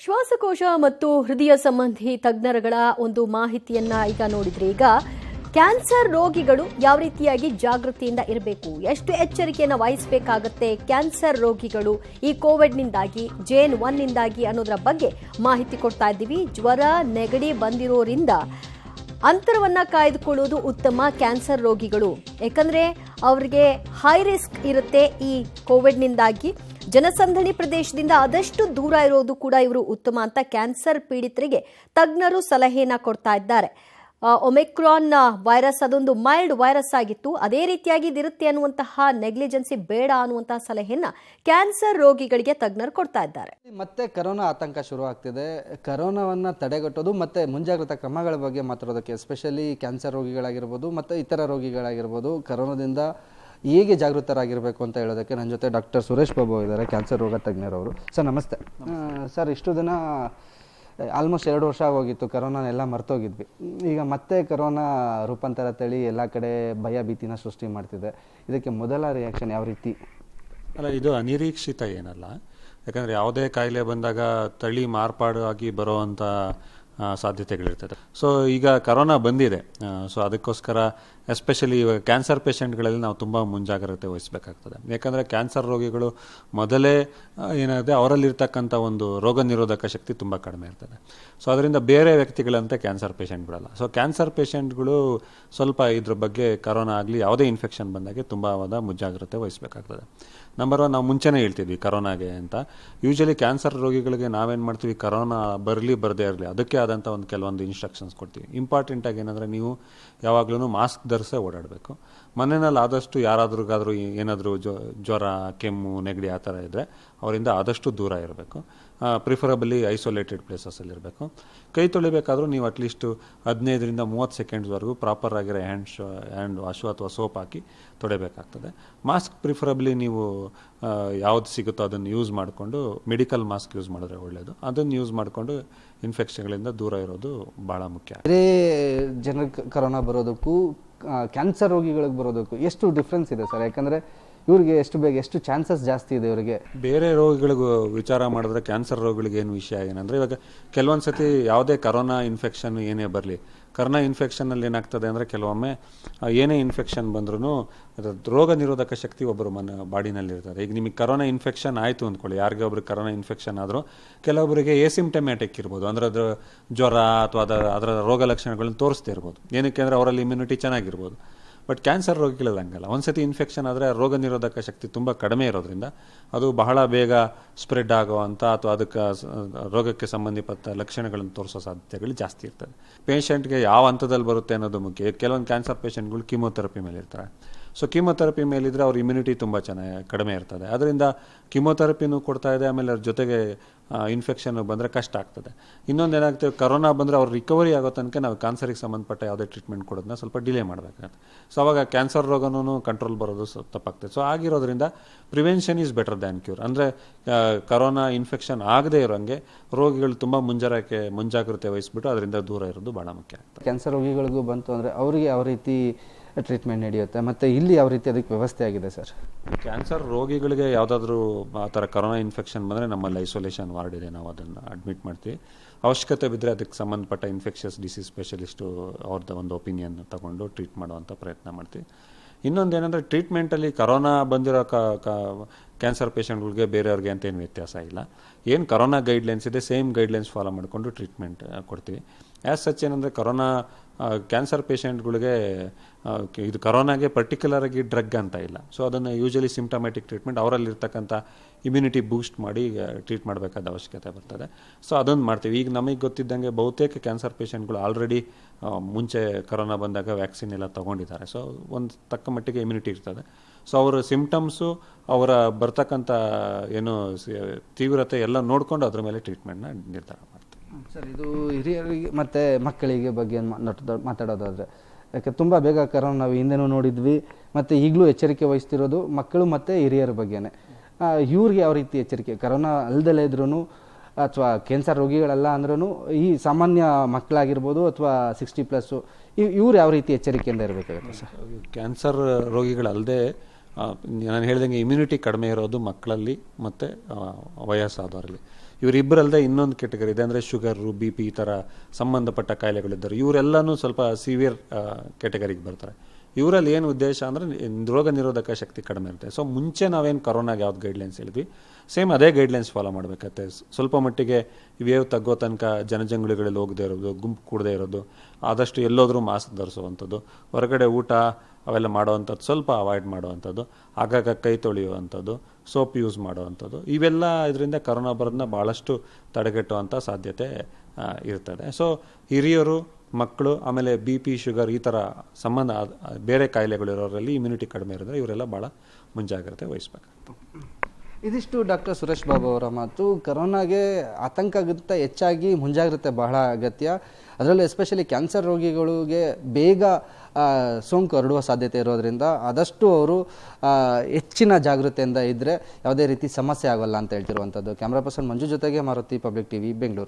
ಶ್ವಾಸಕೋಶ ಮತ್ತು ಹೃದಯ ಸಂಬಂಧಿ ತಜ್ಞರುಗಳ ಒಂದು ಮಾಹಿತಿಯನ್ನ ಈಗ ನೋಡಿದ್ರೆ ಈಗ ಕ್ಯಾನ್ಸರ್ ರೋಗಿಗಳು ಯಾವ ರೀತಿಯಾಗಿ ಜಾಗೃತಿಯಿಂದ ಇರಬೇಕು, ಎಷ್ಟು ಎಚ್ಚರಿಕೆಯನ್ನು ವಹಿಸಬೇಕಾಗತ್ತೆ ಕ್ಯಾನ್ಸರ್ ರೋಗಿಗಳು ಈ ಕೋವಿಡ್ನಿಂದಾಗಿ JN1 ನಿಂದಾಗಿ ಅನ್ನೋದರ ಬಗ್ಗೆ ಮಾಹಿತಿ ಕೊಡ್ತಾ ಇದ್ದೀವಿ. ಜ್ವರ ನೆಗಡಿ ಬಂದಿರೋರಿಂದ ಅಂತರವನ್ನ ಕಾಯ್ದುಕೊಳ್ಳುವುದು ಉತ್ತಮ ಕ್ಯಾನ್ಸರ್ ರೋಗಿಗಳು, ಯಾಕಂದ್ರೆ ಅವರಿಗೆ ಹೈ ರಿಸ್ಕ್ ಇರುತ್ತೆ. ಈ ಕೋವಿಡ್ನಿಂದಾಗಿ ಜನಸಂದಣಿ ಪ್ರದೇಶದಿಂದ ಆದಷ್ಟು ದೂರ ಇರೋದು ಕೂಡ ಇವರು ಉತ್ತಮ ಅಂತ ಕ್ಯಾನ್ಸರ್ ಪೀಡಿತರಿಗೆ ತಜ್ಞರು ಸಲಹೆಯನ್ನ ಕೊಡ್ತಾ ಇದ್ದಾರೆ. ಒಮಿಕ್ರಾನ್ ವೈರಸ್ ಅದೊಂದು ಮೈಲ್ಡ್ ವೈರಸ್ ಆಗಿತ್ತು, ಅದೇ ರೀತಿಯಾಗಿ ಇದಿರುತ್ತೆ ಅನ್ನುವಂತಹ ನೆಗ್ಲಿಜೆನ್ಸಿ ಬೇಡ ಅನ್ನುವಂತಹ ಸಲಹೆಯನ್ನ ಕ್ಯಾನ್ಸರ್ ರೋಗಿಗಳಿಗೆ ತಜ್ಞರು ಕೊಡ್ತಾ ಇದ್ದಾರೆ. ಮತ್ತೆ ಕರೋನಾ ಆತಂಕ ಶುರು ಆಗ್ತಿದೆ. ಕರೋನಾವನ್ನ ತಡೆಗಟ್ಟೋದು ಮತ್ತೆ ಮುಂಜಾಗ್ರತಾ ಕ್ರಮಗಳ ಬಗ್ಗೆ ಮಾತಾಡೋದಕ್ಕೆ ಎಸ್ಪೆಷಲಿ ಕ್ಯಾನ್ಸರ್ ರೋಗಿಗಳಾಗಿರ್ಬೋದು ಮತ್ತೆ ಇತರ ರೋಗಿಗಳಾಗಿರ್ಬೋದು ಕರೋನಾದಿಂದ ಹೇಗೆ ಜಾಗೃತರಾಗಿರಬೇಕು ಅಂತ ಹೇಳೋದಕ್ಕೆ ನನ್ನ ಜೊತೆ ಡಾಕ್ಟರ್ ಸುರೇಶ್ ಬಾಬು ಇದ್ದಾರೆ, ಕ್ಯಾನ್ಸರ್ ರೋಗ ತಜ್ಞರವರು. ಸರ್ ನಮಸ್ತೆ. ಸರ್, ಇಷ್ಟು ದಿನ ಆಲ್ಮೋಸ್ಟ್ 2 ವರ್ಷ ಆಗೋಗಿತ್ತು, ಕರೋನಾನೆಲ್ಲ ಮರ್ತೋಗಿದ್ವಿ. ಈಗ ಮತ್ತೆ ಕರೋನಾ ರೂಪಾಂತರ ತಳಿ ಎಲ್ಲ ಕಡೆ ಭಯ ಭೀತಿನ ಸೃಷ್ಟಿ ಮಾಡ್ತಿದೆ. ಇದಕ್ಕೆ ಮೊದಲ ರಿಯಾಕ್ಷನ್ ಯಾವ ರೀತಿ? ಅಲ್ಲ, ಇದು ಅನಿರೀಕ್ಷಿತ ಏನಲ್ಲ. ಯಾಕಂದರೆ ಯಾವುದೇ ಕಾಯಿಲೆ ಬಂದಾಗ ತಳಿ ಮಾರ್ಪಾಡು ಆಗಿ ಬರೋವಂಥ ಸಾಧ್ಯತೆಗಳಿರ್ತದೆ. ಸೊ ಈಗ ಕರೋನಾ ಬಂದಿದೆ, ಸೊ ಅದಕ್ಕೋಸ್ಕರ ಎಸ್ಪೆಷಲಿ ಇವಾಗ ಕ್ಯಾನ್ಸರ್ ಪೇಷಂಟ್ಗಳಲ್ಲಿ ನಾವು ತುಂಬ ಮುಂಜಾಗ್ರತೆ ವಹಿಸಬೇಕಾಗ್ತದೆ. ಯಾಕಂದರೆ ಕ್ಯಾನ್ಸರ್ ರೋಗಿಗಳು ಮೊದಲೇ ಏನಾಗಿದೆ, ಅವರಲ್ಲಿರ್ತಕ್ಕಂಥ ಒಂದು ರೋಗ ನಿರೋಧಕ ಶಕ್ತಿ ತುಂಬ ಕಡಿಮೆ ಇರ್ತದೆ. ಸೊ ಅದರಿಂದ ಬೇರೆ ವ್ಯಕ್ತಿಗಳಂತೆ ಕ್ಯಾನ್ಸರ್ ಪೇಷಂಟ್ಗಳಲ್ಲ. ಸೊ ಕ್ಯಾನ್ಸರ್ ಪೇಷಂಟ್ಗಳು ಸ್ವಲ್ಪ ಇದ್ರ ಬಗ್ಗೆ ಕರೋನಾ ಆಗಲಿ ಯಾವುದೇ ಇನ್ಫೆಕ್ಷನ್ ಬಂದಾಗೆ ತುಂಬ ಮುಂಜಾಗ್ರತೆ ವಹಿಸಬೇಕಾಗ್ತದೆ. ನಂಬರ್ 1, ನಾವು ಮುಂಚೆನೇ ಹೇಳ್ತಿದ್ವಿ ಕರೋನಾಗೆ ಅಂತ. ಯೂಶಲಿ ಕ್ಯಾನ್ಸರ್ ರೋಗಿಗಳಿಗೆ ನಾವೇನು ಮಾಡ್ತೀವಿ, ಕರೋನಾ ಬರಲಿ ಬರದೇ ಇರಲಿ ಅದಕ್ಕೆ ಆದಂಥ ಒಂದು ಕೆಲವೊಂದು ಇನ್ಸ್ಟ್ರಕ್ಷನ್ಸ್ ಕೊಡ್ತೀವಿ. ಇಂಪಾರ್ಟೆಂಟಾಗಿ ಏನಂದರೆ ನೀವು ಯಾವಾಗಲೂ ಮಾಸ್ಕ್ ಧರಿಸೇ ಓಡಾಡಬೇಕು. ಮನೆಯಲ್ಲಿ ಆದಷ್ಟು ಯಾರಾದ್ರಿಗಾದ್ರೂ ಏನಾದರೂ ಜ್ವರ ಕೆಮ್ಮು ನೆಗಡಿ ಆ ಥರ ಇದ್ದರೆ ಅವರಿಂದ ಆದಷ್ಟು ದೂರ ಇರಬೇಕು. ಪ್ರಿಫರಬಲಿ ಐಸೋಲೇಟೆಡ್ ಪ್ಲೇಸಸ್ಸಲ್ಲಿ ಇರಬೇಕು. ಕೈ ತೊಳಿಬೇಕಾದ್ರೂ ನೀವು ಅಟ್ಲೀಸ್ಟ್ 15ರಿಂದ 30 ಸೆಕೆಂಡ್ಸ್ವರೆಗೂ ಪ್ರಾಪರ್ ಆಗಿರೋ ಹ್ಯಾಂಡ್ ವಾಶು ಅಥವಾ ಸೋಪ್ ಹಾಕಿ ತೊಳಿಬೇಕಾಗ್ತದೆ. ಮಾಸ್ಕ್ ಪ್ರಿಫರಬಲಿ ನೀವು ಯಾವ್ದು ಸಿಗುತ್ತೋ ಅದನ್ನು ಯೂಸ್ ಮಾಡಿಕೊಂಡು, ಮೆಡಿಕಲ್ ಮಾಸ್ಕ್ ಯೂಸ್ ಮಾಡಿದ್ರೆ ಒಳ್ಳೆಯದು. ಅದನ್ನು ಯೂಸ್ ಮಾಡಿಕೊಂಡು ಇನ್ಫೆಕ್ಷನ್ಗಳಿಂದ ದೂರ ಇರೋದು ಭಾಳ ಮುಖ್ಯ. ಬೇರೆ ಜನಕ್ಕೆ ಕರೋನಾ ಬರೋದಕ್ಕೂ ಕ್ಯಾನ್ಸರ್ ರೋಗಿಗಳಿಗೆ ಬರೋದಕ್ಕೂ ಎಷ್ಟು ಡಿಫ್ರೆನ್ಸ್ ಇದೆ ಸರ್? ಯಾಕಂದರೆ ಇವ್ರಿಗೆ ಎಷ್ಟು ಬೇಗ ಎಷ್ಟು ಚಾನ್ಸಸ್ ಜಾಸ್ತಿ ಇದೆ ಇವರಿಗೆ? ಬೇರೆ ರೋಗಿಗಳಿಗೂ ವಿಚಾರ ಮಾಡಿದ್ರೆ ಕ್ಯಾನ್ಸರ್ ರೋಗಿಗಳಿಗೆ ಏನು ವಿಷಯ ಏನಂದರೆ, ಇವಾಗ ಕೆಲವೊಂದು ಸತಿ ಯಾವುದೇ ಕರೋನಾ ಇನ್ಫೆಕ್ಷನ್ ಏನೇ ಬರಲಿ, ಕರೋನಾ ಇನ್ಫೆಕ್ಷನಲ್ಲಿ ಏನಾಗ್ತದೆ ಅಂದರೆ ಕೆಲವೊಮ್ಮೆ ಏನೇ ಇನ್ಫೆಕ್ಷನ್ ಬಂದ್ರೂ ರೋಗ ನಿರೋಧಕ ಶಕ್ತಿ ಒಬ್ಬರು ಬಾಡಿನಲ್ಲಿ ಇರ್ತಾರೆ. ಈಗ ನಿಮಗೆ ಕರೋನಾ ಇನ್ಫೆಕ್ಷನ್ ಆಯಿತು ಅಂದ್ಕೊಳ್ಳಿ, ಯಾರಿಗೆ ಒಬ್ರಿಗೆ ಕರೋನಾ ಇನ್ಫೆಕ್ಷನ್ ಆದರೂ ಕೆಲವೊಬ್ಬರಿಗೆ ಏಸಿಂಪ್ಟಮ್ಯಾಟಿಕ್ ಇರ್ಬೋದು, ಅಂದರೆ ಅದರ ಜ್ವರ ಅಥವಾ ಅದರ ರೋಗ ಲಕ್ಷಣಗಳನ್ನು ತೋರಿಸ್ತಾ ಇರ್ಬೋದು. ಏನಕ್ಕೆ ಅಂದರೆ ಅವರಲ್ಲಿ ಇಮ್ಯುನಿಟಿ ಚೆನ್ನಾಗಿರ್ಬೋದು. ಬಟ್ ಕ್ಯಾನ್ಸರ್ ರೋಗಿಗಳಲ್ಲಿ ಹಂಗಲ್ಲ. ಒಂದ್ಸತಿ ಇನ್ಫೆಕ್ಷನ್ ಆದರೆ ರೋಗ ನಿರೋಧಕ ಶಕ್ತಿ ತುಂಬ ಕಡಿಮೆ ಇರೋದ್ರಿಂದ ಅದು ಬಹಳ ಬೇಗ ಸ್ಪ್ರೆಡ್ ಆಗುವಂಥ ಅಥವಾ ಅದಕ್ಕೆ ರೋಗಕ್ಕೆ ಸಂಬಂಧಪಟ್ಟ ಲಕ್ಷಣಗಳನ್ನು ತೋರಿಸೋ ಸಾಧ್ಯತೆಗಳು ಜಾಸ್ತಿ ಇರ್ತದೆ. ಪೇಷಂಟ್ಗೆ ಯಾವ ಹಂತದಲ್ಲಿ ಬರುತ್ತೆ ಅನ್ನೋದು ಮುಖ್ಯ. ಕೆಲವೊಂದು ಕ್ಯಾನ್ಸರ್ ಪೇಷಂಟ್ಗಳು ಕೀಮೋಥೆರಪಿ ಮೇಲೆ ಇರ್ತಾರೆ. ಸೊ ಕೀಮೋಥೆರಪಿ ಮೇಲಿದ್ರೆ ಅವ್ರ ಇಮ್ಯುನಿಟಿ ತುಂಬ ಕಡಿಮೆ ಇರ್ತದೆ. ಅದರಿಂದ ಕೀಮೋಥೆರಪಿನೂ ಕೊಡ್ತಾ ಇದೆ, ಆಮೇಲೆ ಅವ್ರ ಜೊತೆಗೆ ಇನ್ಫೆಕ್ಷನ್ ಬಂದರೆ ಕಷ್ಟ ಆಗ್ತದೆ. ಇನ್ನೊಂದು ಏನಾಗ್ತದೆ, ಕರೋನಾ ಬಂದರೆ ಅವ್ರು ರಿಕವರಿ ಆಗೋ ತನಕ ನಾವು ಕ್ಯಾನ್ಸರಿಗೆ ಸಂಬಂಧಪಟ್ಟ ಯಾವುದೇ ಟ್ರೀಟ್ಮೆಂಟ್ ಕೊಡೋದನ್ನ ಸ್ವಲ್ಪ ಡಿಲೇ ಮಾಡಬೇಕಾಗುತ್ತೆ. ಸೊ ಅವಾಗ ಕ್ಯಾನ್ಸರ್ ರೋಗನೂ ಕಂಟ್ರೋಲ್ ಬರೋದು ತಪ್ಪಾಗ್ತದೆ. ಸೊ ಆಗಿರೋದ್ರಿಂದ prevention is better than cure. ಅಂದರೆ ಕರೋನಾ ಇನ್ಫೆಕ್ಷನ್ ಆಗದೇ ಇರೋಂಗೆ ರೋಗಿಗಳು ತುಂಬ ಮುಂಜಾಗ್ರತೆ ವಹಿಸ್ಬಿಟ್ಟು ಅದರಿಂದ ದೂರ ಇರೋದು ಭಾಳ ಮುಖ್ಯ ಆಗ್ತದೆ. ಕ್ಯಾನ್ಸರ್ ರೋಗಿಗಳಿಗೂ ಬಂತು ಅಂದರೆ ಅವರಿಗೆ ಯಾವ ರೀತಿ ಟ್ರೀಟ್ಮೆಂಟ್ ನಡೆಯುತ್ತೆ ಮತ್ತು ಇಲ್ಲಿ ಯಾವ ರೀತಿ ಅದಕ್ಕೆ ವ್ಯವಸ್ಥೆ ಆಗಿದೆ ಸರ್? ಕ್ಯಾನ್ಸರ್ ರೋಗಿಗಳಿಗೆ ಯಾವುದಾದ್ರೂ ಆ ಥರ ಕರೋನಾ ಇನ್ಫೆಕ್ಷನ್ ಬಂದರೆ ನಮ್ಮಲ್ಲಿ ಐಸೋಲೇಷನ್ ವಾರ್ಡ್ ಇದೆ, ನಾವು ಅದನ್ನು ಅಡ್ಮಿಟ್ ಮಾಡ್ತೀವಿ. ಅವಶ್ಯಕತೆ ಬಿದ್ದರೆ ಅದಕ್ಕೆ ಸಂಬಂಧಪಟ್ಟ ಇನ್ಫೆಕ್ಷಸ್ ಡಿಸೀಸ್ ಸ್ಪೆಷಲಿಸ್ಟು ಅವ್ರದ್ದು ಒಂದು ಒಪಿನಿಯನ್ ತಗೊಂಡು ಟ್ರೀಟ್ ಮಾಡುವಂಥ ಪ್ರಯತ್ನ ಮಾಡ್ತೀವಿ. ಇನ್ನೊಂದು ಏನಂದರೆ, ಟ್ರೀಟ್ಮೆಂಟಲ್ಲಿ ಕರೋನಾ ಬಂದಿರೋ ಕ್ಯಾನ್ಸರ್ ಪೇಷಂಟ್ಗಳಿಗೆ ಬೇರೆಯವ್ರಿಗೆ ಅಂತ ಏನು ವ್ಯತ್ಯಾಸ ಇಲ್ಲ. ಏನು ಕರೋನಾ ಗೈಡ್ಲೈನ್ಸ್ ಇದೆ ಸೇಮ್ ಗೈಡ್ಲೈನ್ಸ್ ಫಾಲೋ ಮಾಡಿಕೊಂಡು ಟ್ರೀಟ್ಮೆಂಟ್ ಕೊಡ್ತೀವಿ. ಆ್ಯಸ್ ಸಚ್ ಏನಂದರೆ, ಕರೋನಾ ಕ್ಯಾನ್ಸರ್ ಪೇಷಂಟ್ಗಳಿಗೆ ಇದು ಕರೋನಾಗೆ ಪರ್ಟಿಕ್ಯುಲರಾಗಿ ಡ್ರಗ್ ಅಂತ ಇಲ್ಲ. ಸೊ ಅದನ್ನು ಯೂಶಲಿ ಸಿಂಪ್ಟಮ್ಯಾಟಿಕ್ ಟ್ರೀಟ್ಮೆಂಟ್ ಅವರಲ್ಲಿರ್ತಕ್ಕಂಥ ಇಮ್ಯುನಿಟಿ ಬೂಸ್ಟ್ ಮಾಡಿ ಟ್ರೀಟ್ ಮಾಡಬೇಕಾದ ಅವಶ್ಯಕತೆ ಬರ್ತದೆ. ಸೊ ಅದನ್ನು ಮಾಡ್ತೀವಿ. ಈಗ ನಮಗೆ ಗೊತ್ತಿದ್ದಂಗೆ ಬಹುತೇಕ ಕ್ಯಾನ್ಸರ್ ಪೇಷಂಟ್ಗಳು ಆಲ್ರೆಡಿ ಮುಂಚೆ ಕರೋನಾ ಬಂದಾಗ ವ್ಯಾಕ್ಸಿನ್ ಎಲ್ಲ ತೊಗೊಂಡಿದ್ದಾರೆ. ಸೊ ಒಂದು ತಕ್ಕ ಮಟ್ಟಿಗೆ ಇಮ್ಯುನಿಟಿ ಇರ್ತದೆ. ಸೊ ಅವರ ಸಿಂಪ್ಟಮ್ಸು ಅವರ ಬರ್ತಕ್ಕಂಥ ಏನು ತೀವ್ರತೆ ಎಲ್ಲ ನೋಡಿಕೊಂಡು ಅದ್ರ ಮೇಲೆ ಟ್ರೀಟ್ಮೆಂಟ್ನ ನಿರ್ಧಾರ ಮಾಡ್ತೀವಿ. ಸರ್, ಇದು ಹಿರಿಯರಿಗೆ ಮತ್ತು ಮಕ್ಕಳಿಗೆ ಬಗ್ಗೆ ಮಾತಾಡೋದಾದರೆ, ಯಾಕೆ ತುಂಬ ಬೇಗ ಕರೋನಾ ನಾವು ಹಿಂದೆನೂ ನೋಡಿದ್ವಿ ಮತ್ತು ಈಗಲೂ ಎಚ್ಚರಿಕೆ ವಹಿಸ್ತಿರೋದು ಮಕ್ಕಳು ಮತ್ತು ಹಿರಿಯರ ಬಗ್ಗೆನೇ. ಇವ್ರಿಗೆ ಯಾವ ರೀತಿ ಎಚ್ಚರಿಕೆ, ಕರೋನಾ ಅಲ್ದಲೇ ಇದ್ರೂ ಅಥವಾ ಕ್ಯಾನ್ಸರ್ ರೋಗಿಗಳಲ್ಲ ಅಂದ್ರೂ ಈ ಸಾಮಾನ್ಯ ಮಕ್ಕಳಾಗಿರ್ಬೋದು ಅಥವಾ 60+ ಇವ್ರು ಯಾವ ರೀತಿ ಎಚ್ಚರಿಕೆಯಿಂದ ಇರಬೇಕಾಗುತ್ತೆ ಸರ್? ಕ್ಯಾನ್ಸರ್ ರೋಗಿಗಳಲ್ಲದೆ ನಾನು ಹೇಳ್ದಂಗೆ ಇಮ್ಯುನಿಟಿ ಕಡಿಮೆ ಇರೋದು ಮಕ್ಕಳಲ್ಲಿ ಮತ್ತು ವಯಸ್ಸಾದವರಲ್ಲಿ. ಇವರಿಬ್ಬರಲ್ಲದೆ ಇನ್ನೊಂದು ಕೆಟಗರಿ ಇದೆ, ಅಂದರೆ ಶುಗರು, ಬಿ ಪಿ ಈ ಥರ ಸಂಬಂಧಪಟ್ಟ ಕಾಯಿಲೆಗಳಿದ್ದಾರೆ. ಇವರೆಲ್ಲನೂ ಸ್ವಲ್ಪ ಸಿವಿಯರ್ ಕೆಟಗರಿಗೆ ಬರ್ತಾರೆ. ಇವರಲ್ಲಿ ಏನು ಉದ್ದೇಶ ಅಂದರೆ ರೋಗ ನಿರೋಧಕ ಶಕ್ತಿ ಕಡಿಮೆ ಇರುತ್ತೆ. ಸೊ ಮುಂಚೆ ನಾವೇನು ಕರೋನಾಗೆ ಯಾವ್ದು ಗೈಡ್ಲೈನ್ಸ್ ಹೇಳಿದ್ವಿ, ಸೇಮ್ ಅದೇ ಗೈಡ್ಲೈನ್ಸ್ ಫಾಲೋ ಮಾಡಬೇಕಾಗತ್ತೆ. ಸ್ವಲ್ಪ ಮಟ್ಟಿಗೆ ವೇವ್ ತಗ್ಗೋ ತನಕ ಜನಜಂಗುಳಿಗಳಲ್ಲಿ ಹೋಗದೆ ಇರೋದು, ಗುಂಪು ಕೂಡದೇ ಇರೋದು, ಆದಷ್ಟು ಎಲ್ಲೋದ್ರೂ ಮಾಸ್ಕ್ ಧರಿಸುವಂಥದ್ದು, ಹೊರಗಡೆ ಊಟ ಅವೆಲ್ಲ ಮಾಡೋವಂಥದ್ದು ಸ್ವಲ್ಪ ಅವಾಯ್ಡ್ ಮಾಡುವಂಥದ್ದು, ಆಗಾಗ ಕೈ ತೊಳೆಯುವಂಥದ್ದು, ಸೋಪ್ ಯೂಸ್ ಮಾಡುವಂಥದ್ದು, ಇವೆಲ್ಲ ಇದರಿಂದ ಕರೋನಾ ಬರೋದನ್ನ ಭಾಳಷ್ಟು ತಡೆಗಟ್ಟುವಂಥ ಸಾಧ್ಯತೆ ಇರ್ತದೆ. ಸೊ ಹಿರಿಯರು, ಮಕ್ಕಳು, ಆಮೇಲೆ ಬಿ ಪಿ, ಶುಗರ್ ಈ ಥರ ಸಂಬಂಧ ಬೇರೆ ಕಾಯಿಲೆಗಳಿರೋರಲ್ಲಿ ಇಮ್ಯುನಿಟಿ ಕಡಿಮೆ ಇರೋದ್ರೆ ಇವರೆಲ್ಲ ಭಾಳ ಮುಂಜಾಗ್ರತೆ ವಹಿಸ್ಬೇಕು. ಇದಿಷ್ಟು ಡಾಕ್ಟರ್ ಸುರೇಶ್ ಬಾಬು ಅವರ ಮಾತು. ಕರೋನಾಗೆ ಆತಂಕಕ್ಕಿಂತ ಹೆಚ್ಚಾಗಿ ಮುಂಜಾಗ್ರತೆ ಬಹಳ ಅಗತ್ಯ. ಅದರಲ್ಲೂ ಎಸ್ಪೆಷಲಿ ಕ್ಯಾನ್ಸರ್ ರೋಗಿಗಳಿಗೆ ಬೇಗ ಸೋಂಕು ಹರಡುವ ಸಾಧ್ಯತೆ ಇರೋದ್ರಿಂದ ಆದಷ್ಟು ಅವರು ಹೆಚ್ಚಿನ ಜಾಗೃತೆಯಿಂದ ಇದ್ದರೆ ಯಾವುದೇ ರೀತಿ ಸಮಸ್ಯೆ ಆಗೋಲ್ಲ ಅಂತ ಹೇಳ್ತಿರುವಂಥದ್ದು. ಕ್ಯಾಮ್ರಾ ಪರ್ಸನ್ ಮಂಜು ಜೊತೆಗೆ ಮಾರುತಿ, ಪಬ್ಲಿಕ್ ಟಿವಿ, ಬೆಂಗಳೂರು.